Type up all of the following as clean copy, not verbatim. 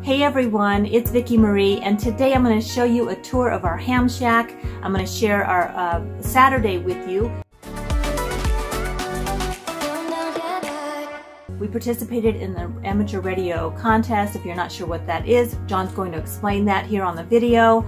Hey everyone, it's Vicki Marie, and today I'm going to show you a tour of our ham shack. I'm going to share our Saturday with you. We participated in the amateur radio contest. If you're not sure what that is, John's going to explain that here on the video.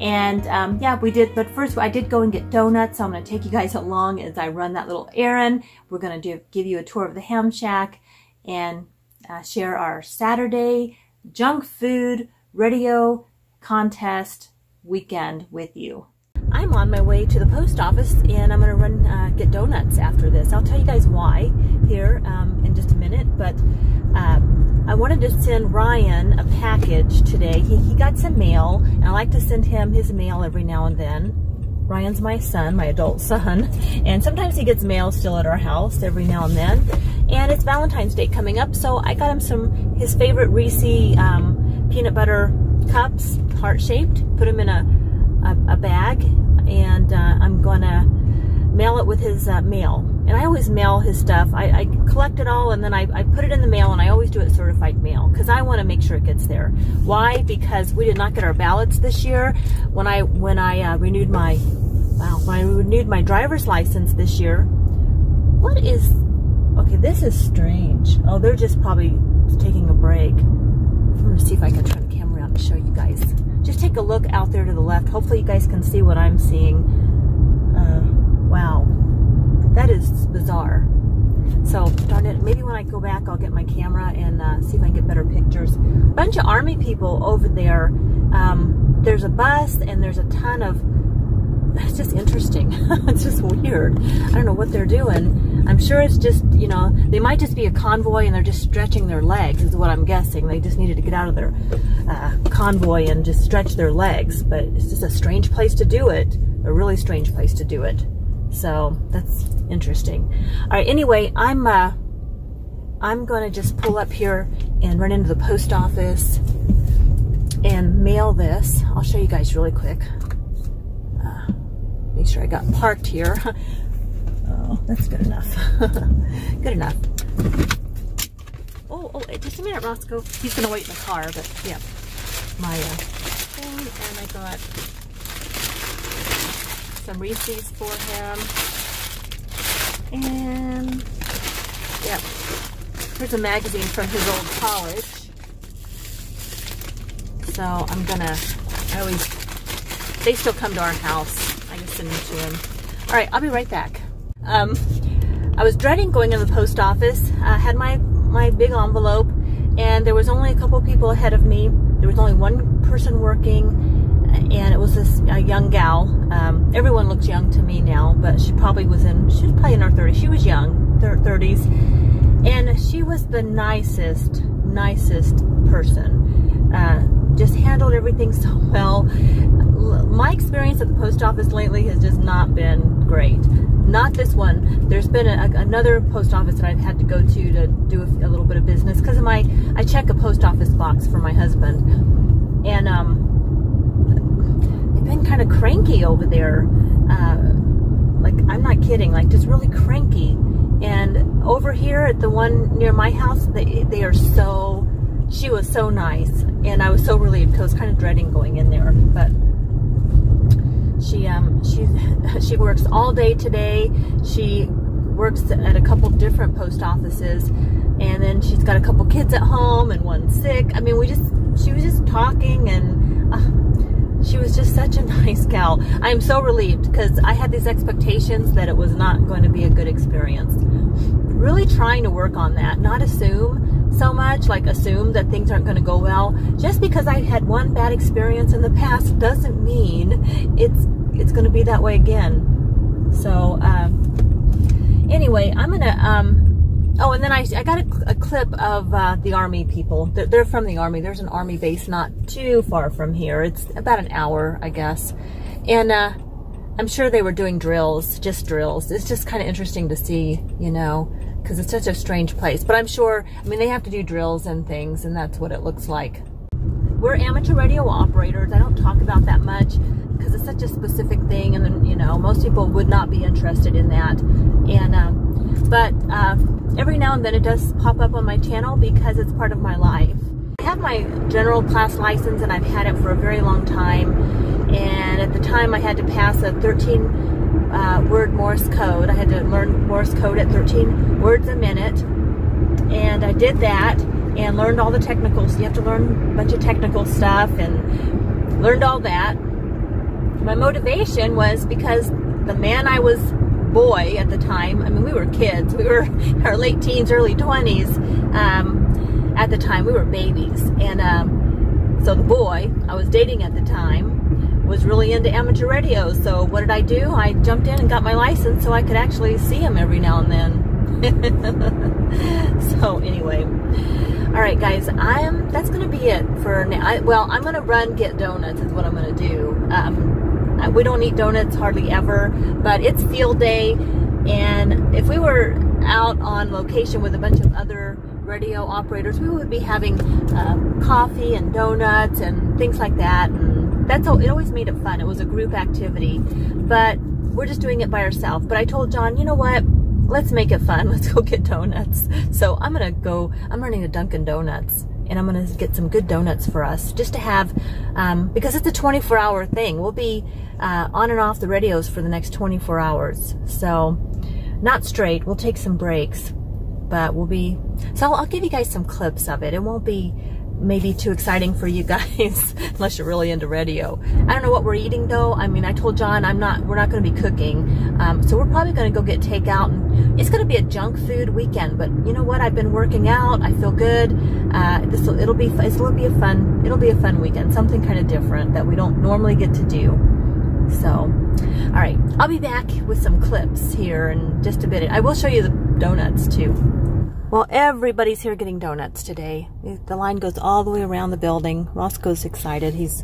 And yeah, we did, but first I did go and get donuts, so I'm going to take you guys along as I run that little errand. We're going to give you a tour of the ham shack and share our Saturday junk food radio contest weekend with you. I'm on my way to the post office and I'm going to run get donuts after this. I'll tell you guys why here in just a minute, but I wanted to send Ryan a package today. He got some mail, and I like to send him his mail every now and then. Ryan's my son, my adult son, and sometimes he gets mail still at our house every now and then. And it's Valentine's Day coming up, so I got him his favorite Reese peanut butter cups, heart-shaped, put them in a bag, and I'm gonna mail it with his mail. And I always mail his stuff. I collect it all and then I put it in the mail, and I always do it certified mail because I want to make sure it gets there. Why? Because we did not get our ballots this year. When I renewed my driver's license this year. What is? Okay, this is strange. Oh, they're just probably taking a break. I'm gonna see if I can turn the camera around and show you guys. Just take a look out there to the left. Hopefully you guys can see what I'm seeing. Wow. That is bizarre. So, darn it, maybe when I go back I'll get my camera and see if I can get better pictures. A bunch of Army people over there. There's a bus and there's a ton of... It's just interesting. It's just weird. I don't know what they're doing. I'm sure it's just, you know, they might just be a convoy and they're just stretching their legs is what I'm guessing. They just needed to get out of their convoy and just stretch their legs. But it's just a strange place to do it. A really strange place to do it. So that's interesting. All right, anyway, I'm gonna just pull up here and run into the post office and mail this. I'll show you guys really quick. Make sure I got parked here. Oh, that's good enough. Good enough. Oh, just a minute, Roscoe. He's gonna wait in the car, but yeah, my thing, and I got some Reese's for him, and yep, here's a magazine from his old college. So they still come to our house. I just send them to him. All right, I'll be right back. I was dreading going in the post office. I had my big envelope, and there was only a couple people ahead of me. There was only one person working, and it was a young gal. Everyone looks young to me now, but she was probably in her 30s. She was young, 30s, and she was the nicest person. Just handled everything so well. My experience at the post office lately has just not been great. Not this one. There's been another post office that I've had to go to do a little bit of business because I check a post office box for my husband, and they've been kind of cranky over there. Like, I'm not kidding, like just really cranky. And over here at the one near my house, they are so. She was so nice, and I was so relieved because I was kind of dreading going in there. But she works all day today. She works at a couple different post offices, and then she's got a couple kids at home and one's sick. I mean, she was just talking, and she was just such a nice gal. I am so relieved because I had these expectations that it was not going to be a good experience. Really trying to work on that, not assume so much, like assume that things aren't going to go well. Just because I had one bad experience in the past doesn't mean it's going to be that way again. So anyway, I'm gonna oh, and then I got a clip of the Army people. They're from the Army. There's an Army base not too far from here. It's about an hour, I guess, and I'm sure they were doing drills, just drills. It's just kind of interesting to see, you know, because it's such a strange place. But I'm sure, I mean, they have to do drills and things, and that's what it looks like. We're amateur radio operators. I don't talk about that much because it's such a specific thing, and then, you know, most people would not be interested in that. And but every now and then it does pop up on my channel because it's part of my life. have my general class license, and I've had it for a very long time. And at the time, I had to pass a 13-word Morse code. I had to learn Morse code at 13 words a minute. And I did that and learned all the technicals. You have to learn a bunch of technical stuff, and learned all that. My motivation was because the man I was boy at the time, I mean, we were kids. We were in our late teens, early 20s. At the time, we were babies. And so the boy I was dating at the time was really into amateur radio. So what did I do? I jumped in and got my license so I could actually see him every now and then. So anyway, all right, guys, that's gonna be it for now. Well, I'm gonna run get donuts is what I'm gonna do. We don't eat donuts hardly ever, but it's field day, and if we were out on location with a bunch of other radio operators, we would be having coffee and donuts and things like that, and it always made it fun. It was a group activity, but we're just doing it by ourselves. But I told John, you know what? Let's make it fun. Let's go get donuts. So I'm running to Dunkin' Donuts, and I'm gonna get some good donuts for us just to have, because it's a 24-hour thing. We'll be on and off the radios for the next 24 hours. So not straight, we'll take some breaks, but so I'll give you guys some clips of it. It won't be maybe too exciting for you guys unless you're really into radio. I don't know what we're eating though. I mean, I told John we're not going to be cooking, so we're probably going to go get takeout, and it's going to be a junk food weekend. But you know what? I've been working out. I feel good. It'll be a fun weekend. Something kind of different that we don't normally get to do. So, all right, I'll be back with some clips here in just a bit. I will show you the donuts too. Well, everybody's here getting donuts today. The line goes all the way around the building. Roscoe's excited. He's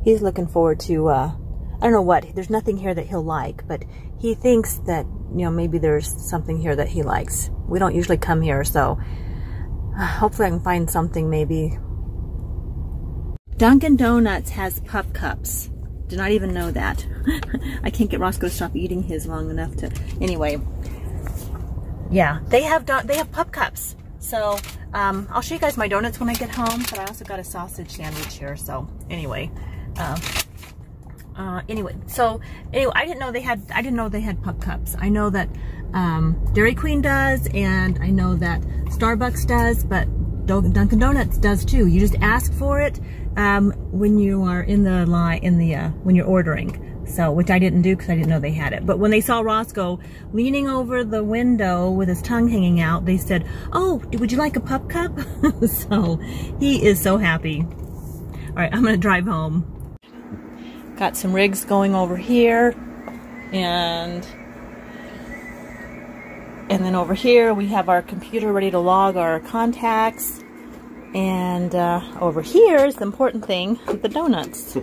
looking forward to, I don't know what. There's nothing here that he'll like, but he thinks that, you know, maybe there's something here that he likes. We don't usually come here, so hopefully I can find something maybe. Dunkin' Donuts has pup cups. Did not even know that. I can't get Roscoe to stop eating his long enough to, anyway. Yeah, they have pup cups. So I'll show you guys my donuts when I get home, but I also got a sausage sandwich here. So anyway, I didn't know they had pup cups. I know that Dairy Queen does, and I know that Starbucks does, but Dunkin' Donuts does too. You just ask for it when you are in the line, when you're ordering. So, which I didn't do because I didn't know they had it. But when they saw Roscoe leaning over the window with his tongue hanging out, they said, "Oh, would you like a pup cup?" So he is so happy. All right, I'm gonna drive home. Got some rigs going over here, and then over here we have our computer ready to log our contacts. And over here is the important thing, the donuts.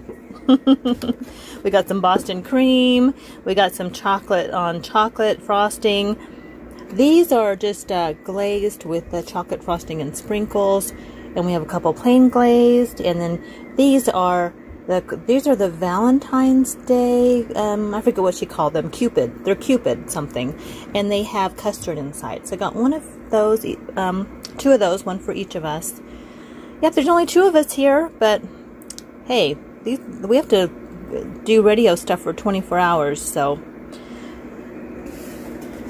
We got some Boston cream. We got some chocolate on chocolate frosting. These are just glazed with the chocolate frosting and sprinkles. And we have a couple plain glazed. And then these are the Valentine's Day. I forget what she called them. Cupid. They're Cupid something. And they have custard inside. So I got one of those, two of those, one for each of us. Yep, there's only 2 of us here, but hey, we have to do radio stuff for 24 hours, so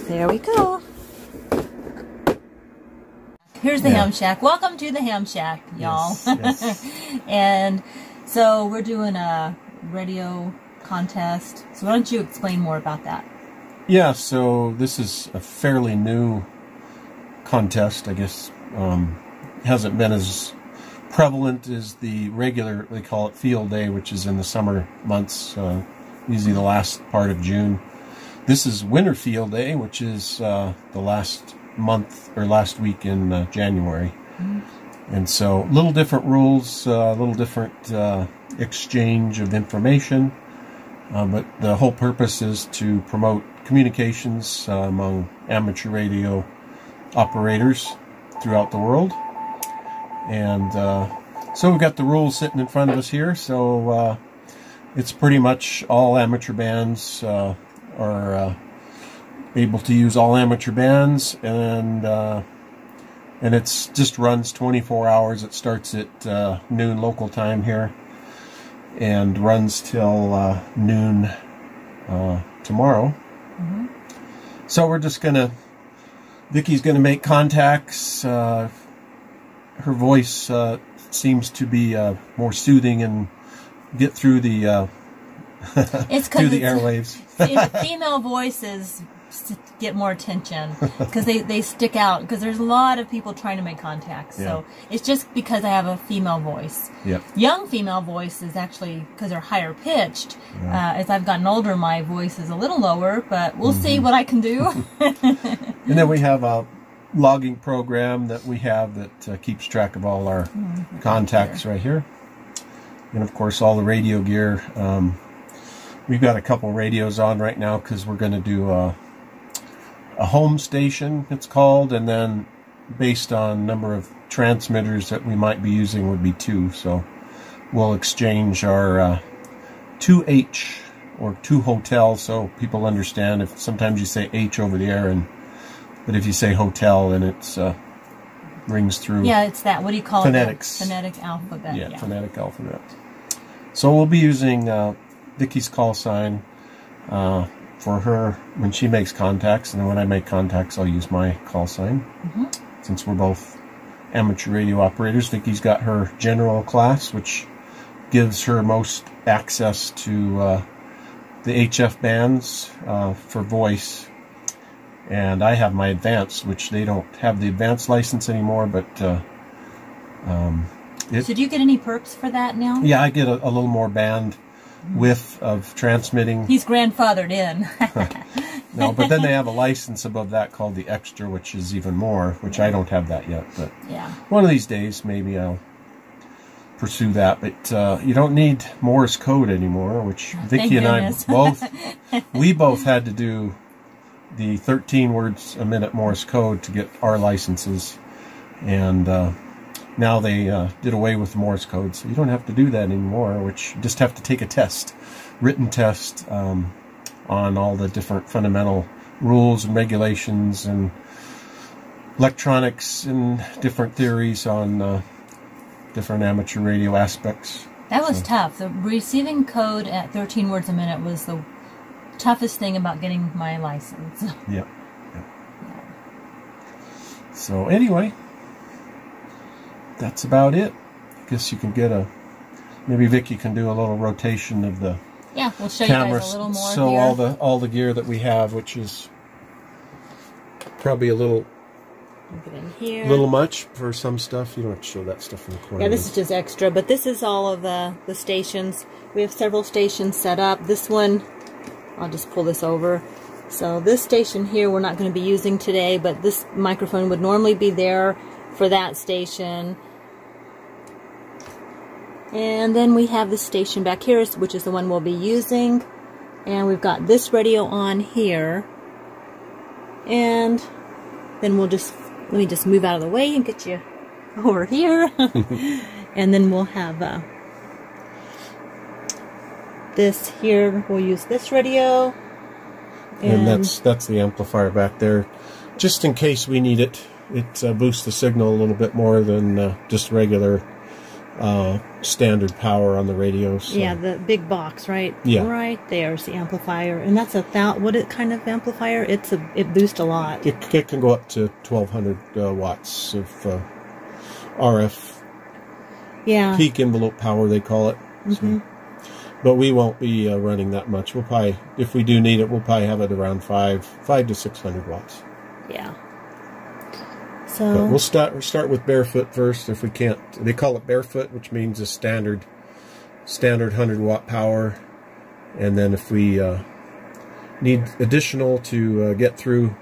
there we go. Here's the Ham Shack. Welcome to the Ham Shack, y'all. Yes. And so we're doing a radio contest. So why don't you explain more about that? Yeah, so this is a fairly new contest, I guess. Hasn't been as prevalent as the regular, they call it field day, which is in the summer months, usually the last part of June. This is winter field day, which is the last month or last week in January. And so a little different rules, a little different exchange of information, but the whole purpose is to promote communications among amateur radio operators throughout the world. And so we've got the rules sitting in front of us here. So it's pretty much all amateur bands are able to use all amateur bands, and And it's just runs 24 hours. It starts at noon local time here and runs till noon tomorrow. Mm-hmm. So we're just gonna, Vicky's gonna make contacts. Her voice seems to be more soothing and get through the through the airwaves. Female voices get more attention because they stick out, because there's a lot of people trying to make contacts. So it's just because I have a female voice. Yep. Young female voice is actually, because they're higher pitched. As I've gotten older, my voice is a little lower, but we'll see what I can do. And then we have a logging program that we have that keeps track of all our contacts right here. And of course all the radio gear. We've got a couple radios on right now because we're going to do a home station, it's called, and then based on number of transmitters that we might be using would be 2. So we'll exchange our 2H or 2 hotel, so people understand. If sometimes you say H over the air, but if you say hotel, then it's rings through. Yeah, it's that. What do you call phonetics? It? Phonetic alphabet. Yeah, phonetic alphabet. So we'll be using Vicky's call sign for her when she makes contacts, and then when I make contacts, I'll use my call sign. Since we're both amateur radio operators, Vicky's got her general class, which gives her most access to the HF bands for voice, and I have my advanced, which they don't have the advanced license anymore, but so do you get any perks for that now? Yeah, I get a little more band width of transmitting. He's grandfathered in. No, but then they have a license above that called the extra, which is even more, which I don't have that yet. But one of these days, maybe I'll pursue that. But you don't need Morse code anymore, which Vicky and I we both had to do the 13 words a minute Morse code to get our licenses, and now they did away with the Morse code, so you don't have to do that anymore, which you just have to take a test, written test, on all the different fundamental rules and regulations and electronics and different theories on different amateur radio aspects. That was tough. The receiving code at 13 words a minute was the toughest thing about getting my license. Yep. So anyway, that's about it. I guess you can get maybe Vicky can do a little rotation of the we'll show cameras, you guys a little more so here. all the gear that we have, which is probably a little Get in here. little much for some stuff. You don't have to show that stuff in the corner. Yeah, this is just extra, but this is all of the stations. We have several stations set up. This one, I'll just pull this over. So this station here we're not going to be using today, but this microphone would normally be there for that station. And then we have the station back here, which is the one we'll be using. And we've got this radio on here. And then we'll just, let me just move out of the way and get you over here. And then we'll have this here. We'll use this radio. And that's the amplifier back there. Just in case we need it. It boosts the signal a little bit more than just regular standard power on the radio. So. Yeah, the big box, right? Yeah. Right there's the amplifier. And that's what kind of amplifier? It boosts a lot. It can go up to 1200 watts of RF. Yeah. Peak envelope power, they call it. So. But we won't be running that much. We'll probably, if we do need it, we'll probably have it around 5 to 600 watts. Yeah. But we'll start with barefoot first if we can't. They call it barefoot, which means a standard 100-watt power. And then if we need additional to get through,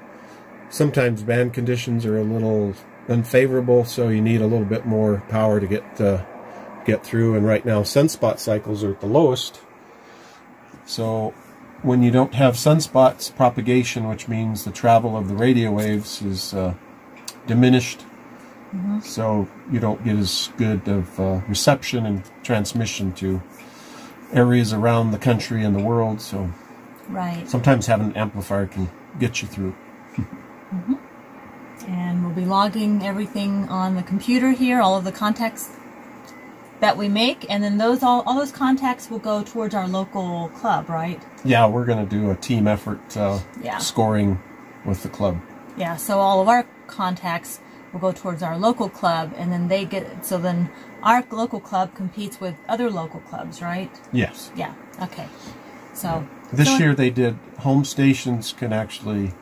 sometimes band conditions are a little unfavorable, so you need a little bit more power to get through. And right now sunspot cycles are at the lowest. So when you don't have sunspots propagation, which means the travel of the radio waves is diminished, so you don't get as good of reception and transmission to areas around the country and the world. So sometimes having an amplifier can get you through. And we'll be logging everything on the computer here, all of the contacts that we make, and then all those contacts will go towards our local club, right? Yeah, we're going to do a team effort scoring with the club. Yeah, so all of our contacts will go towards our local club, and then then our local club competes with other local clubs, right? Yes. Yeah, okay. So this year they did, home stations can actually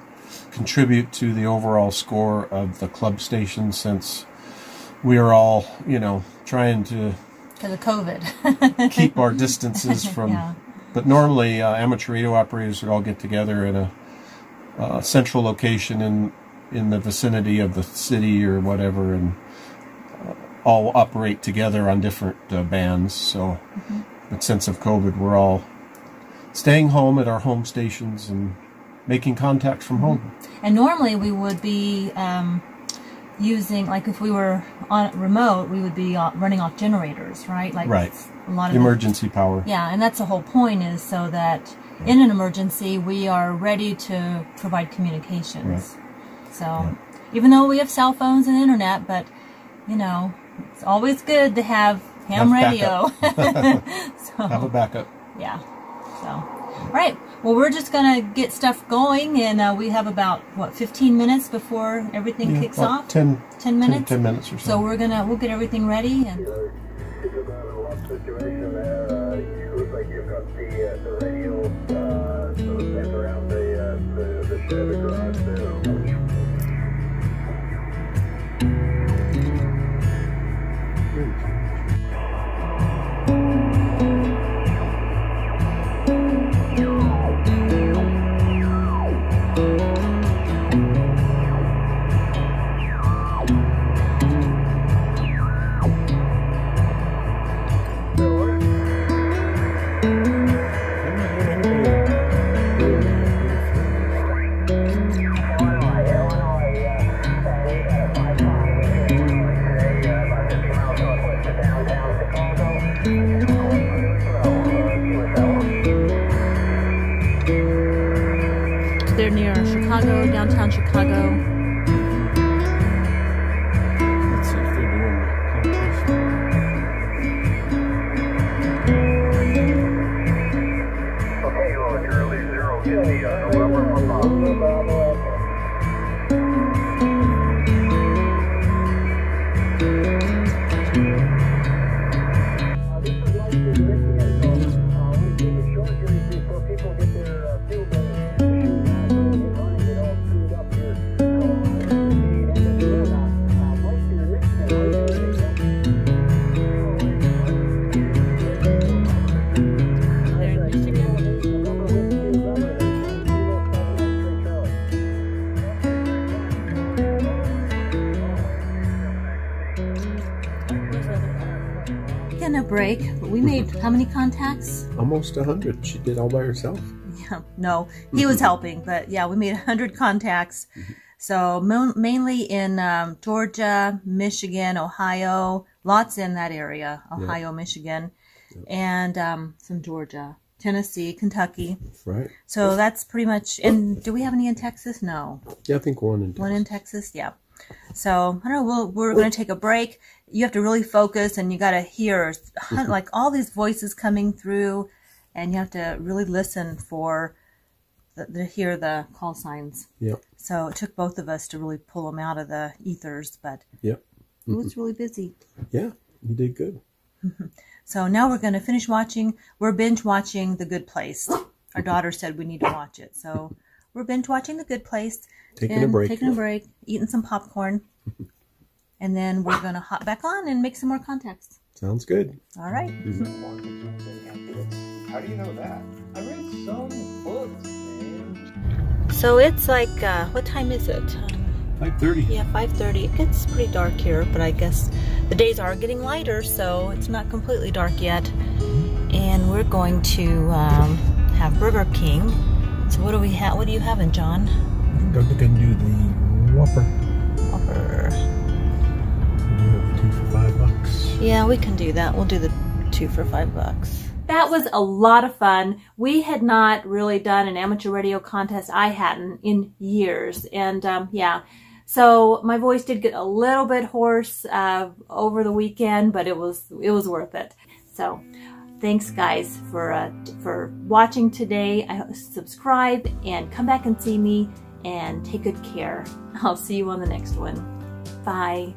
contribute to the overall score of the club station, since we are all, trying to, because of COVID, keep our distances from. Yeah. But normally amateur radio operators would all get together in a central location in the vicinity of the city or whatever, and all operate together on different bands. So, but since of COVID, we're all staying home at our home stations and making contact from home. And normally we would be using, like if we were on remote, we would be running off generators, right? Like right. A lot of emergency power. Yeah, and that's the whole point, is so that in an emergency we are ready to provide communications. Right. So even though we have cell phones and internet, but it's always good to have ham radio. So, have a backup. Yeah. So, all right. Well, we're just going to get stuff going, and we have about, 15 minutes before everything kicks off? 10 minutes? 10 minutes or so. So we'll get everything ready. And situation there, you look like you've got the radio sort of bent around the shed or garage there. they're near Chicago, downtown Chicago. Let's see if they're doing okay, well, Charlie 0, get the November break, but we made how many contacts? almost 100. She did all by herself. Yeah, no, he was helping, but yeah, we made 100 contacts. So mainly in Georgia, Michigan, Ohio, lots in that area, Ohio, Michigan, and some Georgia, Tennessee, Kentucky. Right. So that's pretty much. And do we have any in Texas? No. Yeah, I think one in Texas. One in Texas, yeah. So I don't know. We're going to take a break. You have to really focus, and you got to hear like all these voices coming through, and you have to really listen for to hear the call signs. Yep. So it took both of us to really pull them out of the ethers, but yep. It was really busy. Yeah, you did good. So now we're going to finish watching. We're binge watching The Good Place. Our daughter said we need to watch it, so we're binge watching The Good Place. Taking a break, eating some popcorn, and then we're going to hop back on and make some more contacts. Sounds good. All right. How do you know that? I read some books, man. So it's like, what time is it? 5:30. Yeah, 5:30. It gets pretty dark here, but I guess the days are getting lighter, so it's not completely dark yet. And we're going to have Burger King. So what do we have? What are you having, John? I'm going to do the Whopper. Whopper. We do 2 for $5. Yeah, we can do that. We'll do the 2 for $5. That was a lot of fun. We had not really done an amateur radio contest. I hadn't in years. And yeah, So my voice did get a little bit hoarse over the weekend, but it was worth it. So thanks guys for watching today. Subscribe and come back and see me, and take good care. I'll see you on the next one. Bye.